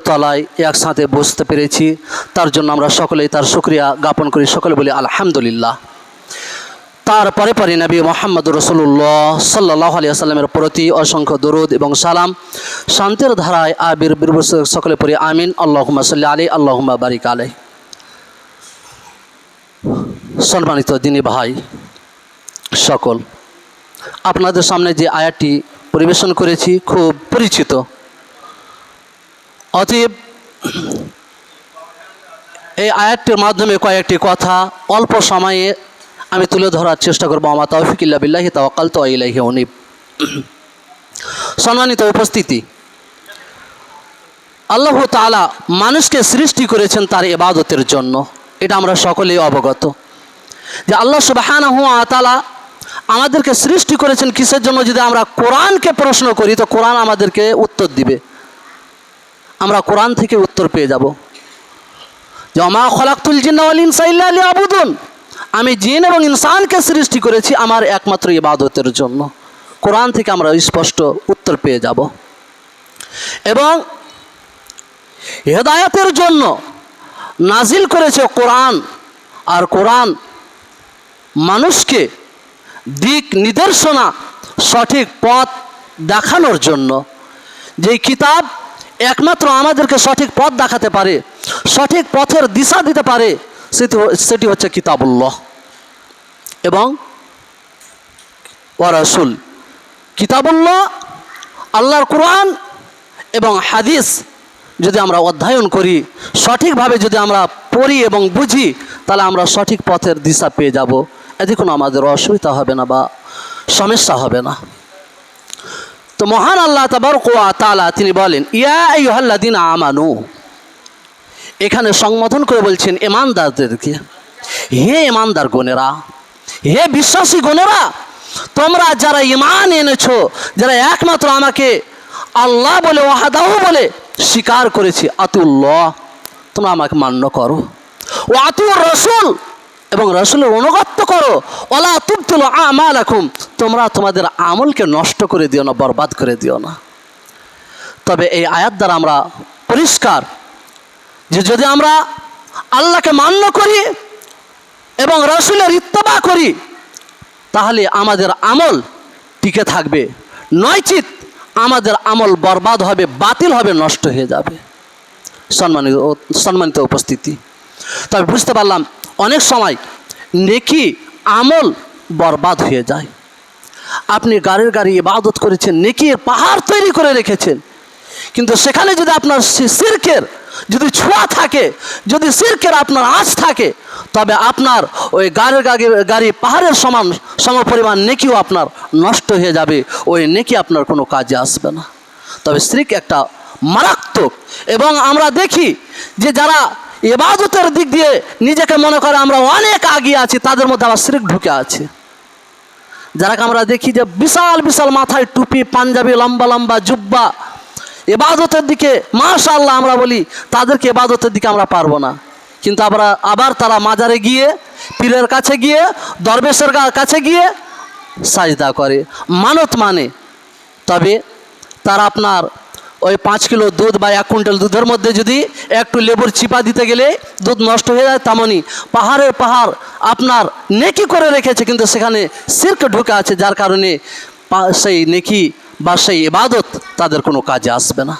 তলায় একসাথে বসতে পেরেছি, তার জন্য আমরা সকলেই তার শুকরিয়া জ্ঞাপন করি। সকলে বলি আলহামদুলিল্লাহ। তারপরে পরে নবী মুহাম্মদ রাসূলুল্লাহ সাল্লাল্লাহু আলাইহি ওয়াসাল্লামের প্রতি অসংখ্য দরুদ এবং সালাম, শান্তির ধারায় আবির্ভূত সকলে পড়ি আমিন। আল্লাহুম্মা সাল্লি আলাইহি আল্লাহুম্মা বারিক আলাইহি। সম্মানিত দিনী ভাই সকল, আপনাদের সামনে যে আয়াতটি পরিবেশন করেছি খুব পরিচিত, অতএব এই আয়াতটির মাধ্যমে কয়েকটি কথা অল্প সময়ে আমি তুলে ধরার চেষ্টা করব। আমা তাওফিক ইল্লা বিল্লাহি তাওয়াক্কালতু ওয়া ইলাইহি উনীব। সম্মানিত উপস্থিতি, আল্লাহ তাআলা মানুষকে সৃষ্টি করেছেন তার ইবাদতের জন্য। এটা আমরা সকলেই অবগত যে আল্লাহ সুবহানাহু ওয়া তাআলা আমাদেরকে সৃষ্টি করেছেন কিসের জন্য। যদি আমরা কোরআনকে প্রশ্ন করি তো কোরআন আমাদেরকে উত্তর দিবে, আমরা কোরআন থেকে উত্তর পেয়ে যাব যে মা খলাকতুল জিন্না ওয়াল ইনসা ইল্লা লিয়াবুদুন, আমি জিন এবং ইনসানকে সৃষ্টি করেছি আমার একমাত্র ইবাদতের জন্য। কোরআন থেকে আমরা স্পষ্ট উত্তর পেয়ে যাব। এবং হেদায়েতের জন্য নাজিল করেছে কোরআন, আর কোরআন মানুষকে দিক নির্দেশনা সঠিক পথ দেখানোর জন্য। যেই কিতাব একমাত্র আমাদেরকে সঠিক পথ দেখাতে পারে, সঠিক পথের দিশা দিতে পারে, সেটি হচ্ছে কিতাবুল্লাহ এবং ওয়া রাসূল। কিতাবুল্লাহ আল্লাহর কোরআন এবং হাদিস যদি আমরা অধ্যয়ন করি, সঠিকভাবে যদি আমরা পড়ি এবং বুঝি, তাহলে আমরা সঠিক পথের দিশা পেয়ে যাব। এতে কোনো আমাদের অসুবিধা হবে না বা সমস্যা হবে না। তো মহান আল্লাহ তাবারক ওয়া তাআলা তিনি বলেন ইয়া আইয়ুহাল্লাযীনা আমানু, এখানে সংবোধন করে বলছেন ঈমানদারদেরকে, হে ঈমানদার গণেরা, হে বিশ্বাসী গণেরা, তোমরা যারা ঈমান এনেছো, যারা একমাত্র আমাকে আল্লাহ বলে ওয়াহদাহু বলে স্বীকার করেছি, আতিউল্লাহ, তোমরা আমাকে মান্য করো, ওয়া আতিউর রাসূল, এবং রাসূলের অনুগত্য করো, ওয়ালা তুবতিলু আমালাকুম, তোমরা তোমাদের আমলকে নষ্ট করে দিও না, বরবাদ করে দিও না। তবে এই আয়াত দ্বারা আমরা পরিষ্কার যে যদি আমরা আল্লাহকে মান্য করি এবং রাসূলের ইত্তেবা করি, তাহলে আমাদের আমল টিকে থাকবে, নয়চিত আমাদের আমল বরবাদ হবে, বাতিল হবে, নষ্ট হয়ে যাবে। সম্মানিত উপস্থিতি, তবে বুঝতে পারলাম অনেক সময় নেকি আমল বরবাদ হয়ে যায়। আপনি গাড়ি ইবাদত করেছেন, নেকির পাহাড় তৈরি করে রেখেছেন, কিন্তু সেখানে যদি আপনার শিরকের যদি ছোঁয়া থাকে, যদি শিরকের আপনার আঁচ থাকে, তবে আপনার ওই গাড়ি পাহাড়ের সম পরিমাণ নেকিও আপনার নষ্ট হয়ে যাবে, ওই নেকি আপনার কোনো কাজে আসবে না। তবে শিরক একটা মারাত্মক, এবং আমরা দেখি যে যারা ইবাদতের দিক দিয়ে নিজেকে মনে করে আমরা অনেক এগিয়ে আছি, তাদের মধ্যে আবার শিরক ঢুকে আছে। যারাকে আমরা দেখি যে বিশাল বিশাল মাথায় টুপি, পাঞ্জাবি, লম্বা লম্বা জুব্বা, ইবাদতের দিকে মাশাআল্লাহ আমরা বলি, তাদেরকে ইবাদতের দিকে আমরা পারবো না, কিন্তু আবার তারা মাজারে গিয়ে, পীরের কাছে গিয়ে, দরবেশের কাছে গিয়ে সাজদা করে, মানত মানে। তবে তারা আপনার ওই 5 কিলো দুধ বা 1 কুইন্টাল দুধের মধ্যে যদি একটু লেবুর চিপা দিতে গেলে দুধ নষ্ট হয়ে যায়, তেমনই পাহাড়ের পাহাড় আপনার নেকি করে রেখেছে, কিন্তু সেখানে শিরক ঢুকে আছে, যার কারণে সেই নেকি বা সেই ইবাদত তাদের কোনো কাজে আসবে না।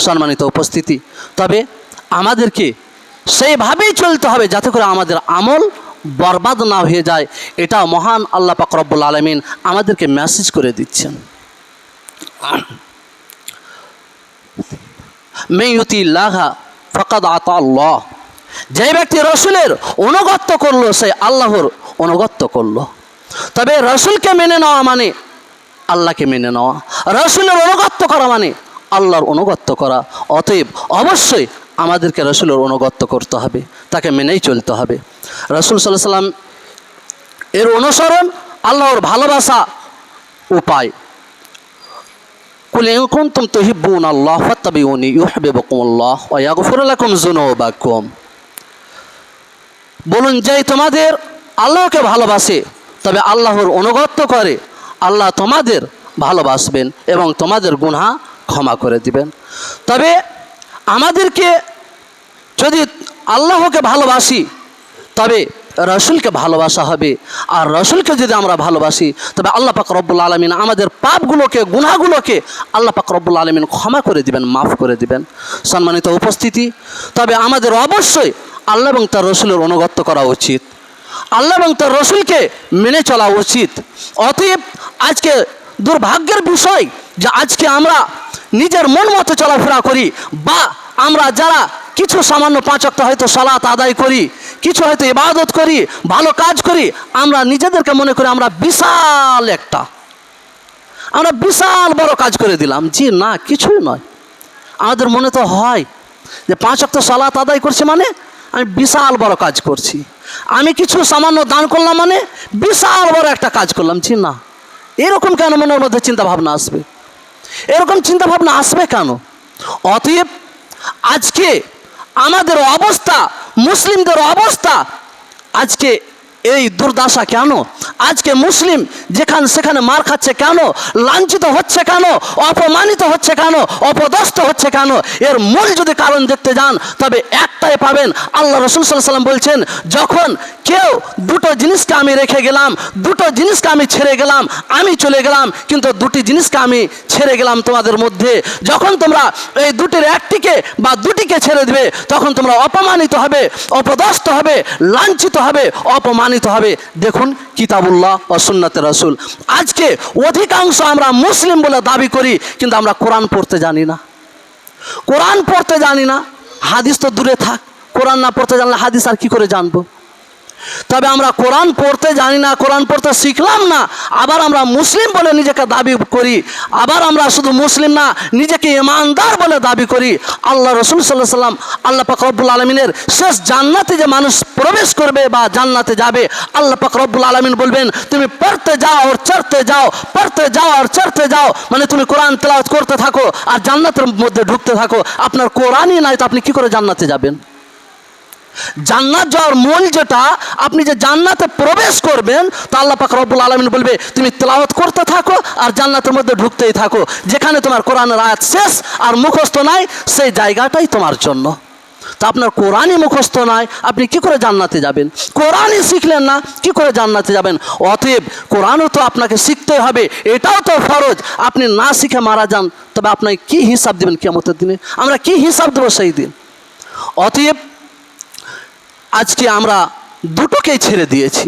সম্মানিত উপস্থিতি, তবে আমাদেরকে সেইভাবেই চলতে হবে যাতে করে আমাদের আমল বরবাদ না হয়ে যায়। এটা মহান আল্লাহ পাক রব্বুল আলামিন আমাদেরকে মেসেজ করে দিচ্ছেন। মে ইউতিল্লাহ ফাকাদ আতা আল্লাহ, যে ব্যক্তি রাসূলের অনুগত্য করলো সে আল্লাহর অনুগত্য করলো। তবে রাসূলকে মেনে নেওয়া মানে আল্লাহকে মেনে নেওয়া, রাসূলের অনুগত্য করা মানে আল্লাহর অনুগত্য করা। অতএব অবশ্যই আমাদেরকে রাসূলের অনুগত্য করতে হবে, তাকে মেনেই চলতে হবে। রাসূল সাল্লাল্লাহু আলাইহি ওয়াসাল্লাম এর অনুসরণ আল্লাহর ভালোবাসা উপায়। কুল ইন কুনতুম তুহিব্বুনাল্লাহ ফাত্তাবিউনি ইউহিব্বুকুমুল্লাহ ওয়া ইয়াগফির লাকুম যুনুবাকুম, বলুন যে তোমাদের আল্লাহকে ভালোবাসে, তবে আল্লাহর অনুগত্য করে, আল্লাহ তোমাদের ভালোবাসবেন এবং তোমাদের গুনাহ ক্ষমা করে দিবেন। তবে আমাদেরকে যদি আল্লাহকে ভালোবাসি তবে রসুলকে ভালোবাসা হবে, আর রসুলকে যদি আমরা ভালোবাসি তবে আল্লাহ পাক রব্বুল আলামিন আমাদের পাপগুলোকে, গুনাহগুলোকে আল্লাহ পাক রব্বুল আলামিন ক্ষমা করে দিবেন, মাফ করে দিবেন। সম্মানিত উপস্থিতি, তবে আমাদের অবশ্যই আল্লাহ এবং তার রসুলের অনুগত্য করা উচিত, আল্লাহ এবং তার রসুলকে মেনে চলা উচিত। অতএব আজকে দুর্ভাগ্যের বিষয় যে আজকে আমরা নিজের মন মতো চলাফেরা করি, বা আমরা যারা কিছু সামান্য 5 ওয়াক্ত হয়তো সালাত আদায় করি, কিছু হয়তো ইবাদত করি, ভালো কাজ করি, আমরা নিজেদেরকে মনে করি আমরা বিশাল বড় কাজ করে দিলাম। জি না, কিছুই নয়। আমাদের মনে তো হয় যে 5 ওয়াক্ত সালাত আদায় করছি মানে আমি বিশাল বড় কাজ করছি, আমি কিছু সামান্য দান করলাম মানে বিশাল বড় একটা কাজ করলাম। জি না, এরকম কেন মনের মধ্যে চিন্তা ভাবনা আসবে? এরকম চিন্তা ভাবনা আসবে কেন? অতএব আজকে আমাদের অবস্থা, মুসলিমদের অবস্থা আজকে এই দুর্দশা কেন? আজকে মুসলিম যেখানে সেখানে মার খাচ্ছে কেন? লাঞ্ছিত হচ্ছে কেন? অপমানিত হচ্ছে কেন? অপদস্থ হচ্ছে কেন? এর মূল যদি কারণ দেখতে যান তবে একটাই পাবেন। আল্লাহ রাসূল সাল্লাল্লাহু আলাইহি ওয়াসাল্লাম বলছেন, যখন কেউ দুটো জিনিসকে আমি রেখে গেলাম, দুটো জিনিসকে আমি ছেড়ে গেলাম, আমি চলে গেলাম, কিন্তু দুটি জিনিসকে আমি ছেড়ে গেলাম তোমাদের মধ্যে, যখন তোমরা এই দুটির একটিকে বা দুটিকে ছেড়ে দেবে তখন তোমরা অপমানিত হবে, অপদস্থ হবে, লাঞ্ছিত হবে, অপমানিত হবে। দেখুন কিতাবুল্লাহ ও সুন্নাতে রাসূল। আজকে অধিকাংশ আমরা মুসলিম বলে দাবি করি, কিন্তু আমরা কোরআন পড়তে জানি না, কোরআন পড়তে জানি না। হাদিস তো দূরে থাক, কোরআন না পড়তে জানলে হাদিস আর কি করে জানবো? তবে আমরা কোরআন পড়তে জানি না, কোরআন পড়তে শিখলাম না, আবার আমরা মুসলিম বলে নিজেকে দাবি করি, আবার আমরা শুধু মুসলিম না, নিজেকে ইমানদার বলে দাবি করি। আল্লাহ রাসূল সাল্লাল্লাহু আলাইহি ওয়াসাল্লাম, আল্লাহ পাক রব্বুল আলামিনের শেষ জান্নাতে যে মানুষ প্রবেশ করবে বা জান্নাতে যাবে, আল্লাহ পাক রব্বুল আলামিন বলবেন তুমি পড়তে যাও আর চড়তে যাও, পড়তে যাও আর চড়তে যাও, মানে তুমি কোরআন তেলাওয়াত করতে থাকো আর জান্নাতের মধ্যে ঢুকতে থাকো। আপনার কোরআনই নাই তো আপনি কি করে জান্নাতে যাবেন? জান্নাত যাওয়ার মূল যেটা, আপনি যে জান্নাতে প্রবেশ করবেন তা আল্লাহ পাক রব্বুল আলামিন বলবে তুমি তেলাওয়াত করতে থাকো আর জান্নাতের মধ্যে ঢুকতেই থাকো। যেখানে তোমার কোরআনের আয়াত শেষ আর মুখস্থ নাই, সেই জায়গাটাই তোমার জন্য। তা আপনার কোরআনই মুখস্থ নাই, আপনি কি করে জান্নাতে যাবেন? কোরআনই শিখলেন না, কি করে জান্নাতে যাবেন? অতএব কোরআনও তো আপনাকে শিখতে হবে, এটাও তো ফরজ। আপনি না শিখে মারা যান তবে আপনাকে কি হিসাব দেবেন কিয়ামতের দিনে? আমরা কি হিসাব দেবো সেই দিন? অতএব আজকে আমরা দুটোকেই ছেড়ে দিয়েছি।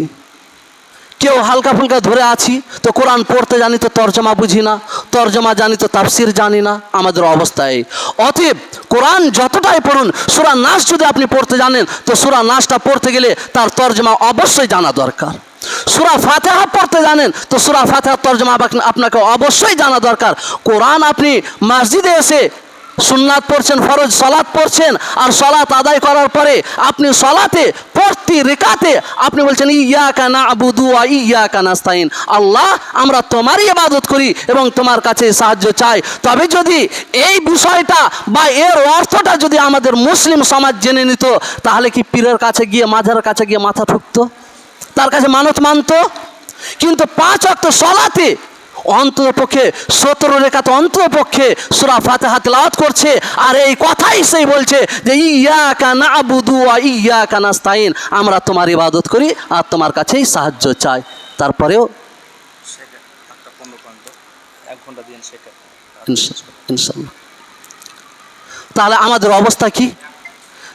কেউ হালকা ফুলকা ধরে আছি তো কোরআন পড়তে জানি তো তর্জমা বুঝি না, তর্জমা জানি তো তাফসির জানি না, আমাদের অবস্থায়। অতএব কোরআন যতটাই পড়ুন, সূরা নাস যদি আপনি পড়তে জানেন তো সূরা নাসটা পড়তে গেলে তার তর্জমা অবশ্যই জানা দরকার। সূরা ফাতিহা পড়তে জানেন তো সূরা ফাতিহার তর্জমা আপনাকে অবশ্যই জানা দরকার। কোরআন আপনি মসজিদে এসে সুন্নাত পড়ছেন, ফরজ সালাত পড়ছেন, আর সালাত আদায় করার পরে আপনি সালাতে প্রতি রিকাতে আপনি বলছেন ইয়াকা না'বুদু ওয়া ইয়াকা নাস্তাইন, আল্লাহ আমরা তোমারই ইবাদত করি এবং তোমার কাছে সাহায্য চাই। তবে যদি এই বিষয়টা বা এর অর্থটা যদি আমাদের মুসলিম সমাজ জেনে নিত, তাহলে কি পীরের কাছে গিয়ে, মাজারের কাছে গিয়ে মাথা ঠুকতো, তার কাছে মানত মানতো? কিন্তু 5 ওয়াক্ত সালাতে অন্ততপক্ষে 17 রেখাত অন্ততপক্ষে সূরা ফাতিহা তেলাওয়াত করছে, আর এই কথাই সেই বলছে যে ইয়াকা না'বুদু ওয়া ইয়াকা নাস্তাইন, আমরা তোমার ইবাদত করি আর তোমার কাছেই সাহায্য চাই। তারপরেও ইনশাআল্লাহ। তাহলে আমাদের অবস্থা কি?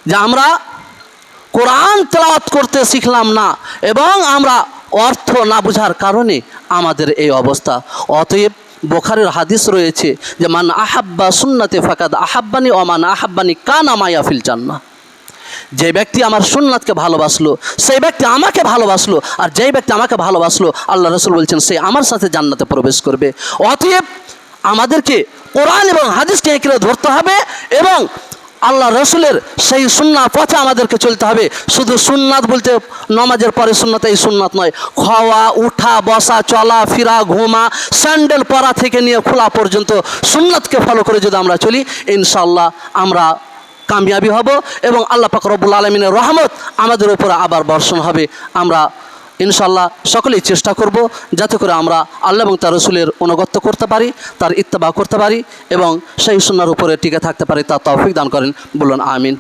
যে আমরা কোরআন তেলাওয়াত করতে শিখলাম না এবং আমরা অর্থ না বোঝার কারণে আমাদের এই অবস্থা। অতএব বুখারীর হাদিস রয়েছে যে মান আহাব্বা সুন্নতি ফাকাদ আহাব্বানি ওয়া মান আহাব্বানি কানা মাইয়া ফিল জান্নাহ। যে ব্যক্তি আমার সুন্নাতকে ভালোবাসলো সেই ব্যক্তি আমাকে ভালোবাসলো, আর যেই ব্যক্তি আমাকে ভালোবাসলো আল্লাহ রাসূল বলছেন সে আমার সাথে জান্নাতে প্রবেশ করবে। অতএব আমাদেরকে কোরআন এবং হাদিসকে এঁকড়ে ধরতে হবে এবং আল্লাহ রসুলের সেই সুন্নাহ পথে আমাদেরকে চলতে হবে। শুধু সুন্নাত বলতে নামাজের পরে সুন্নাত এই সুন্নাত নয়, খাওয়া, উঠা, বসা, চলা ফিরা, ঘুমা, স্যান্ডেল পরা থেকে নিয়ে খোলা পর্যন্ত সুন্নাতকে ফলো করে যদি আমরা চলি, ইনশাআল্লাহ আমরা কামিয়াবি হব এবং আল্লাহ পাক রব্বুল আলামিনের রহমত আমাদের উপরে আবার বর্ষণ হবে। আমরা ইনশাল্লাহ সকলেই চেষ্টা করব যাতে করে আমরা আল্লাহ এবং তার রসুলের অনুগত্য করতে পারি, তার ইত্তেবা করতে পারি এবং সেই সুন্নাহর উপরে টিকে থাকতে পারি। তার তৌফিক দান করেন, বলুন আমিন।